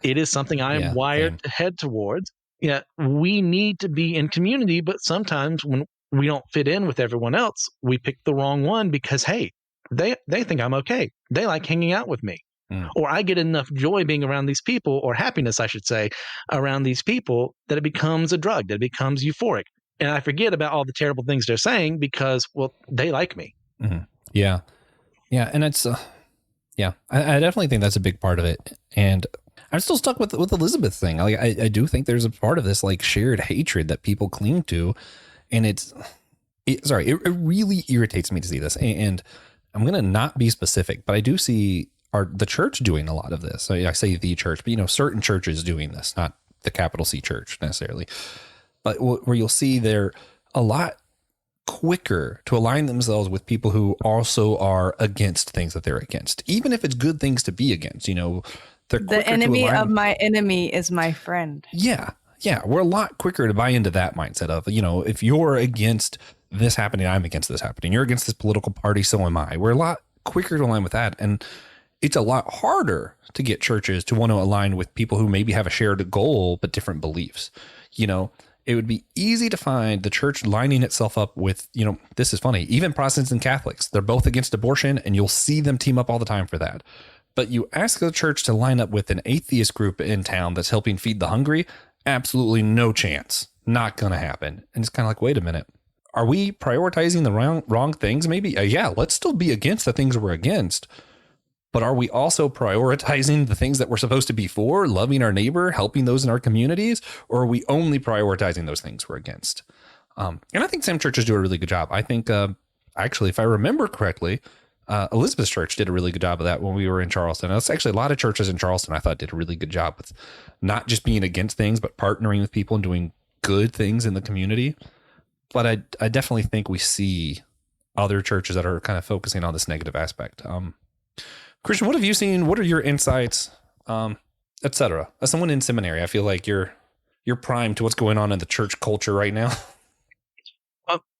it is something I am wired to head towards. Yeah, we need to be in community, but sometimes when we don't fit in with everyone else, we pick the wrong one because, hey, they think I'm okay. They like hanging out with me. Or I get enough joy being around these people, or happiness, I should say, around these people, that it becomes a drug, that it becomes euphoric. And I forget about all the terrible things they're saying because, well, they like me. Mm-hmm. Yeah. And it's, I definitely think that's a big part of it. And I'm still stuck with Elizabeth's thing. Like, I do think there's a part of this like shared hatred that people cling to. And it really irritates me to see this. And I'm going to not be specific, but I do see the church doing a lot of this. So I say the church, but, you know, certain churches doing this, not the capital C church necessarily, but where you'll see they're a lot quicker to align themselves with people who also are against things that they're against, even if it's good things to be against. You know, the enemy of my enemy is my friend. Yeah. We're a lot quicker to buy into that mindset of, you know, if you're against this happening, I'm against this happening. You're against this political party, so am I. We're a lot quicker to align with that. And it's a lot harder to get churches to want to align with people who maybe have a shared goal, but different beliefs, you know? it would be easy to find the church lining itself up with, this is funny, even Protestants and Catholics, they're both against abortion, and you'll see them team up all the time for that. But you ask the church to line up with an atheist group in town that's helping feed the hungry, absolutely no chance. Not going to happen. And it's kind of like, wait a minute. Are we prioritizing the wrong things? Maybe, yeah, let's still be against the things we're against. But are we also prioritizing the things that we're supposed to be for, loving our neighbor, helping those in our communities? Or are we only prioritizing those things we're against? And I think some churches do a really good job. I think, actually, if I remember correctly, Elizabeth's church did a really good job of that when we were in Charleston. That's actually a lot of churches in Charleston I thought did a really good job with not just being against things, but partnering with people and doing good things in the community. But I definitely think we see other churches that are kind of focusing on this negative aspect. Christian, what have you seen? What are your insights, etc.? As someone in seminary, I feel like you're primed to what's going on in the church culture right now.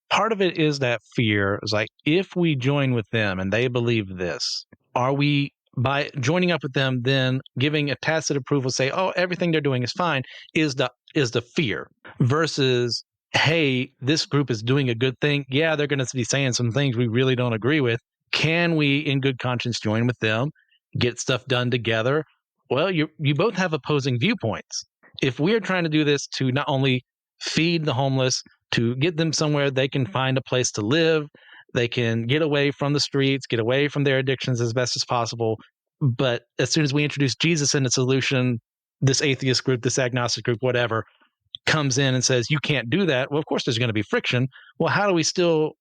Part of it is that fear. It's like, if we join with them and they believe this, are we, by joining up with them, then giving a tacit approval, say, oh, everything they're doing is fine, is the fear versus, hey, this group is doing a good thing. Yeah, they're going to be saying some things we really don't agree with. Can we, in good conscience, join with them, get stuff done together? Well, you both have opposing viewpoints. If we're trying to do this to not only feed the homeless, to get them somewhere they can find a place to live, they can get away from the streets, get away from their addictions as best as possible. But as soon as we introduce Jesus in the solution, this atheist group, this agnostic group, whatever, comes in and says, you can't do that. Well, of course, there's going to be friction. Well, how do we still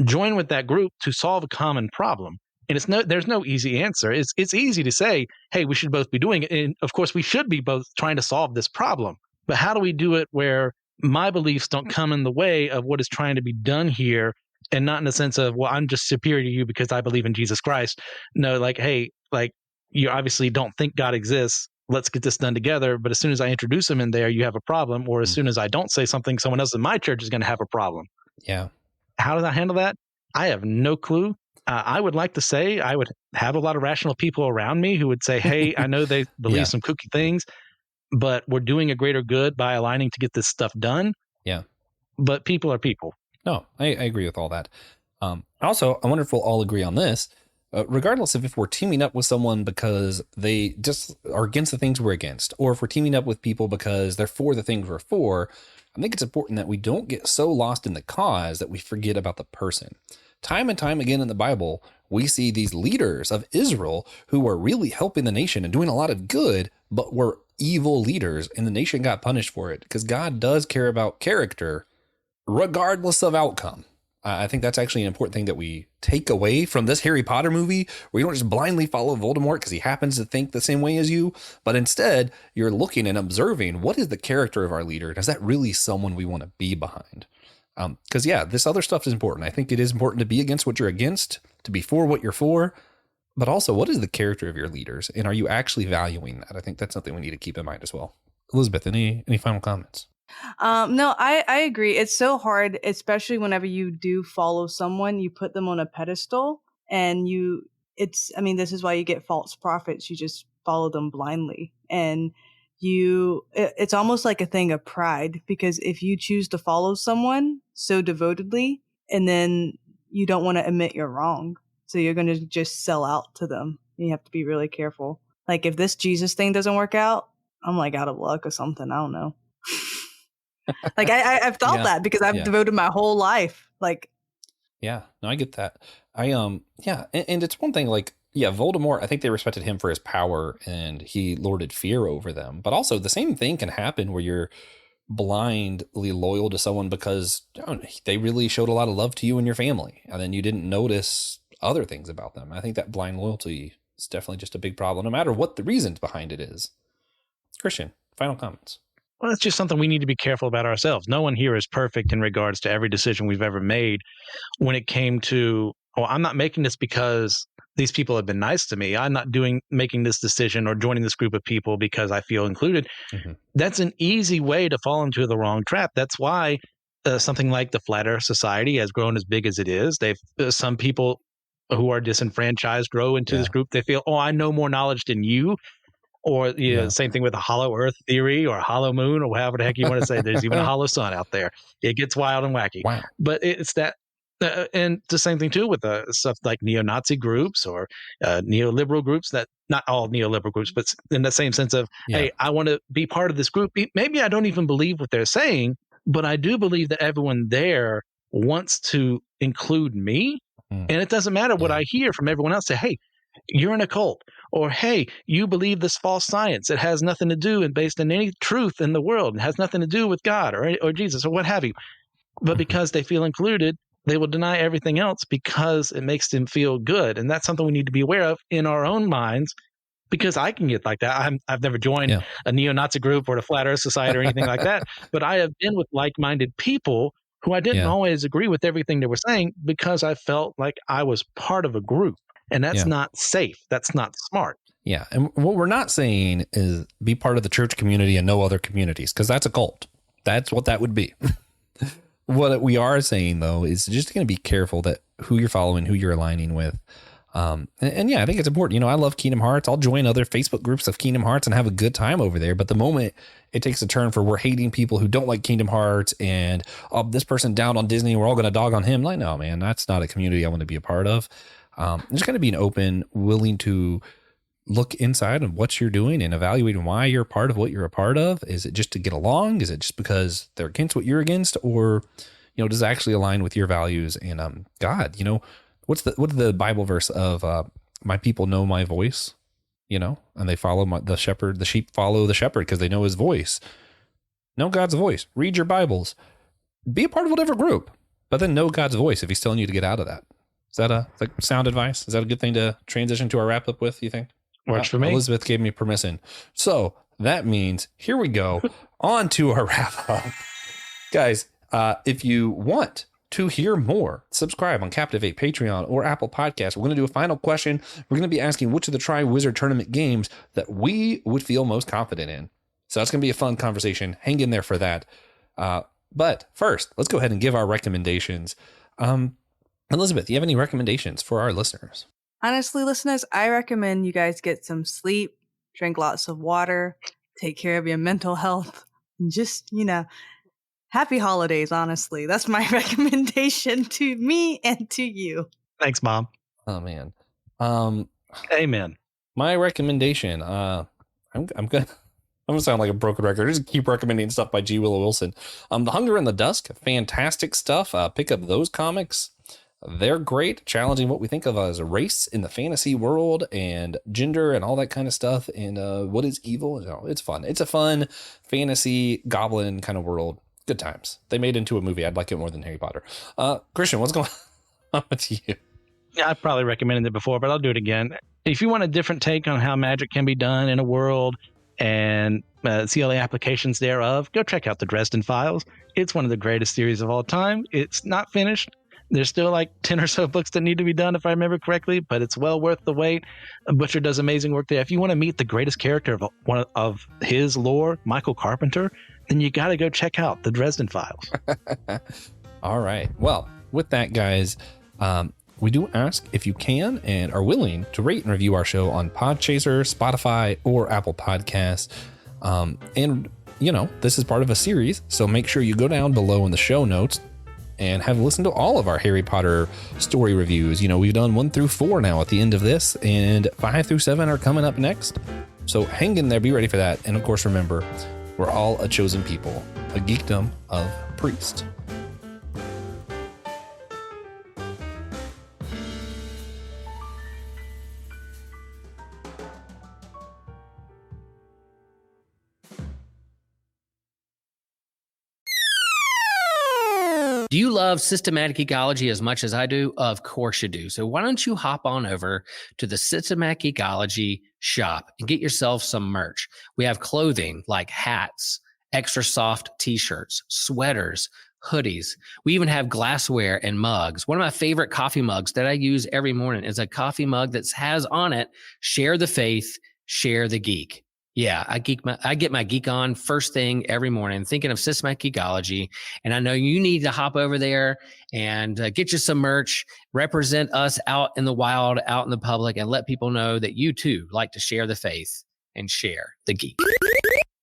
join with that group to solve a common problem? And there's no easy answer. It's easy to say, hey, we should both be doing it. And of course, we should be both trying to solve this problem. But how do we do it where my beliefs don't come in the way of what is trying to be done here, and not in the sense of, well, I'm just superior to you because I believe in Jesus Christ. No, like, hey, like, you obviously don't think God exists. Let's get this done together. But as soon as I introduce him in there, you have a problem. Or as soon as I don't say something, someone else in my church is going to have a problem. Yeah. How did I handle that? I have no clue. I would like to say I would have a lot of rational people around me who would say, hey, I know they believe some kooky things, but we're doing a greater good by aligning to get this stuff done. Yeah. But people are people. No, I agree with all that. Also, I wonder if we'll all agree on this. Regardless of if we're teaming up with someone because they just are against the things we're against, or if we're teaming up with people because they're for the things we're for, I think it's important that we don't get so lost in the cause that we forget about the person. Time and time again in the Bible, we see these leaders of Israel who are really helping the nation and doing a lot of good, but were evil leaders, and the nation got punished for it, because God does care about character regardless of outcome. I think that's actually an important thing that we take away from this Harry Potter movie, where you don't just blindly follow Voldemort because he happens to think the same way as you, but instead you're looking and observing, what is the character of our leader? And is that really someone we want to be behind? Because this other stuff is important. I think it is important to be against what you're against, to be for what you're for, but also, what is the character of your leaders? And are you actually valuing that? I think that's something we need to keep in mind as well. Elizabeth, any final comments? No, I agree. It's so hard, especially whenever you do follow someone, you put them on a pedestal, and this is why you get false prophets. You just follow them blindly, and it's almost like a thing of pride, because if you choose to follow someone so devotedly, and then you don't want to admit you're wrong, so you're going to just sell out to them. You have to be really careful. Like, if this Jesus thing doesn't work out, I'm like out of luck or something. I don't know. Like, I've thought that because I've devoted my whole life. Like, yeah, no, I get that. And it's one thing, like, Voldemort, I think they respected him for his power and he lorded fear over them. But also the same thing can happen where you're blindly loyal to someone because they really showed a lot of love to you and your family, and then you didn't notice other things about them. I think that blind loyalty is definitely just a big problem, no matter what the reasons behind it is. Christian, final comments. Well, it's just something we need to be careful about ourselves. No one here is perfect in regards to every decision we've ever made when it came to, I'm not making this because these people have been nice to me. I'm not making this decision or joining this group of people because I feel included. Mm-hmm. That's an easy way to fall into the wrong trap. That's why something like the Flat Earth Society has grown as big as it is. Some people who are disenfranchised grow into this group. They feel, I know more knowledge than you. Or same thing with a hollow Earth theory or a hollow moon or however the heck you want to say. There's even a hollow sun out there. It gets wild and wacky. Wow. But it's that, and the same thing too with stuff like neo-Nazi groups or neoliberal groups. That not all neoliberal groups, but in the same sense of, hey, I want to be part of this group. Maybe I don't even believe what they're saying, but I do believe that everyone there wants to include me. And it doesn't matter what I hear from everyone else. Say, hey, you're in a cult, or hey, you believe this false science. It has nothing to do and based on any truth in the world. It has nothing to do with God or Jesus or what have you. But because they feel included, they will deny everything else because it makes them feel good. And that's something we need to be aware of in our own minds, because I can get like that. I've never joined a neo-Nazi group or the Flat Earth Society or anything like that, but I have been with like-minded people who I didn't always agree with everything they were saying because I felt like I was part of a group. And that's not safe. That's not smart. Yeah. And what we're not saying is be part of the church community and no other communities, because that's a cult. That's what that would be. What we are saying, though, is just going to be careful that who you're following, who you're aligning with. And yeah, I think it's important. I love Kingdom Hearts. I'll join other Facebook groups of Kingdom Hearts and have a good time over there. But the moment it takes a turn for we're hating people who don't like Kingdom Hearts and this person down on Disney, we're all going to dog on him. Like, no, man, that's not a community I want to be a part of. There's going to be an open, willing to look inside of what you're doing and evaluating why you're part of what you're a part of. Is it just to get along? Is it just because they're against what you're against? Or, does it actually align with your values and God? What's the Bible verse of my people know my voice, and they follow the shepherd. The sheep follow the shepherd because they know his voice. Know God's voice. Read your Bibles. Be a part of whatever group, but then know God's voice if he's telling you to get out of that. Is that sound advice? Is that a good thing to transition to our wrap up with, you think? Works for me. Elizabeth gave me permission. So that means here we go on to our wrap up. Guys, if you want to hear more, subscribe on Captivate, Patreon, or Apple Podcasts. We're going to do a final question. We're going to be asking which of the Tri-Wizard Tournament games that we would feel most confident in. So that's going to be a fun conversation. Hang in there for that. But first, let's go ahead and give our recommendations. Elizabeth, do you have any recommendations for our listeners? Honestly, listeners, I recommend you guys get some sleep, drink lots of water, take care of your mental health, and just, happy holidays, honestly. That's my recommendation to me and to you. Thanks, Mom. Oh, man. Amen. My recommendation, I'm going to sound like a broken record. Just keep recommending stuff by G. Willow Wilson. The Hunger in the Dusk, fantastic stuff. Pick up those comics. They're great, challenging what we think of as a race in the fantasy world and gender and all that kind of stuff. And what is evil? It's fun. It's a fun fantasy goblin kind of world. Good times. They made it into a movie. I'd like it more than Harry Potter. Christian, what's going on with you? Yeah, I've probably recommended it before, but I'll do it again. If you want a different take on how magic can be done in a world and see all the applications thereof, go check out the Dresden Files. It's one of the greatest series of all time. It's not finished. There's still like 10 or so books that need to be done, if I remember correctly, but it's well worth the wait. Butcher does amazing work there. If you want to meet the greatest character of one of his lore, Michael Carpenter, then you got to go check out the Dresden Files. All right. Well, with that, guys, we do ask if you can and are willing to rate and review our show on Podchaser, Spotify, or Apple Podcasts. And, this is part of a series, so make sure you go down below in the show notes and have listened to all of our Harry Potter story reviews. We've done 1 through 4 now at the end of this, and 5 through 7 are coming up next. So hang in there, be ready for that. And of course, remember, we're all a chosen people, a geekdom of priest. Do you love systematic geekology as much as I do? Of course you do. So why don't you hop on over to the Systematic Geekology shop and get yourself some merch. We have clothing like hats, extra soft t-shirts, sweaters, hoodies. We even have glassware and mugs. One of my favorite coffee mugs that I use every morning is a coffee mug that has on it, share the faith, share the geek. Yeah, I get my geek on first thing every morning, thinking of systematic geekology. And I know you need to hop over there and get you some merch, represent us out in the wild, out in the public, and let people know that you too like to share the faith and share the geek.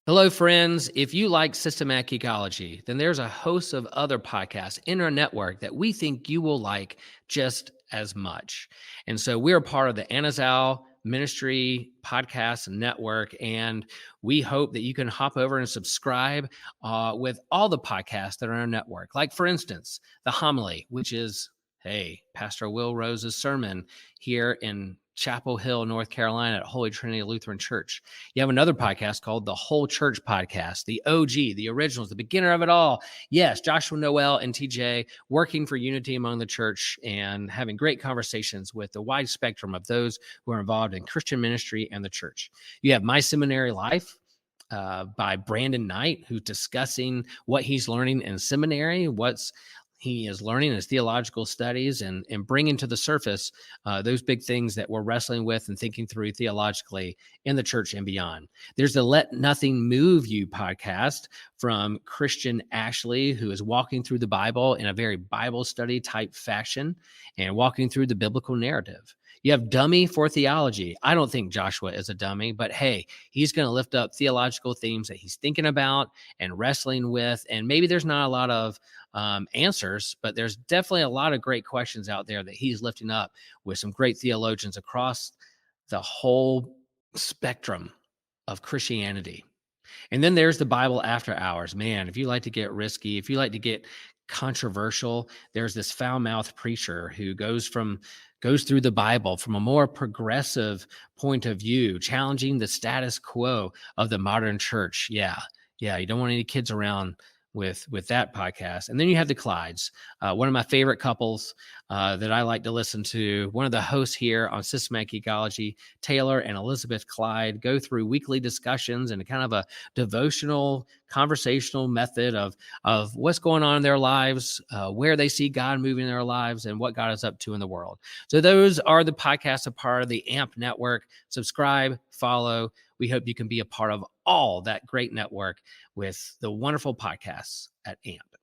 Hello, friends. If you like systematic geekology, then there's a host of other podcasts in our network that we think you will like just as much. And so we're part of the Anazao Ministry podcast network, and we hope that you can hop over and subscribe with all the podcasts that are on our network. Like, for instance, The Homily, which is, Pastor Will Rose's sermon here in Chapel Hill, North Carolina at Holy Trinity Lutheran Church. You have another podcast called The Whole Church Podcast, the OG, the originals, the beginner of it all. Yes, Joshua, Noel, and TJ working for unity among the church and having great conversations with the wide spectrum of those who are involved in Christian ministry and the church. You have My Seminary Life by Brandon Knight, who's discussing what he's learning in seminary, he is learning his theological studies and bringing to the surface those big things that we're wrestling with and thinking through theologically in the church and beyond. There's the Let Nothing Move You podcast from Christian Ashley, who is walking through the Bible in a very Bible study type fashion and walking through the biblical narrative. You have Dummy for Theology. I don't think Joshua is a dummy, but hey, he's going to lift up theological themes that he's thinking about and wrestling with. And maybe there's not a lot of answers, but there's definitely a lot of great questions out there that he's lifting up with some great theologians across the whole spectrum of Christianity. And then there's the Bible After Hours. Man, if you like to get risky, if you like to get controversial, there's this foul-mouthed preacher who goes through the Bible from a more progressive point of view, challenging the status quo of the modern church. Yeah, you don't want any kids around with that podcast. And then you have the Clydes, one of my favorite couples that I like to listen to. One of the hosts here on Systematic Geekology, Taylor and Elizabeth Clyde, go through weekly discussions and kind of a devotional, conversational method of what's going on in their lives, where they see God moving in their lives, and what God is up to in the world. So those are the podcasts, a part of the AMP network. Subscribe, follow. We hope you can be a part of all that great network with the wonderful podcasts at AMP.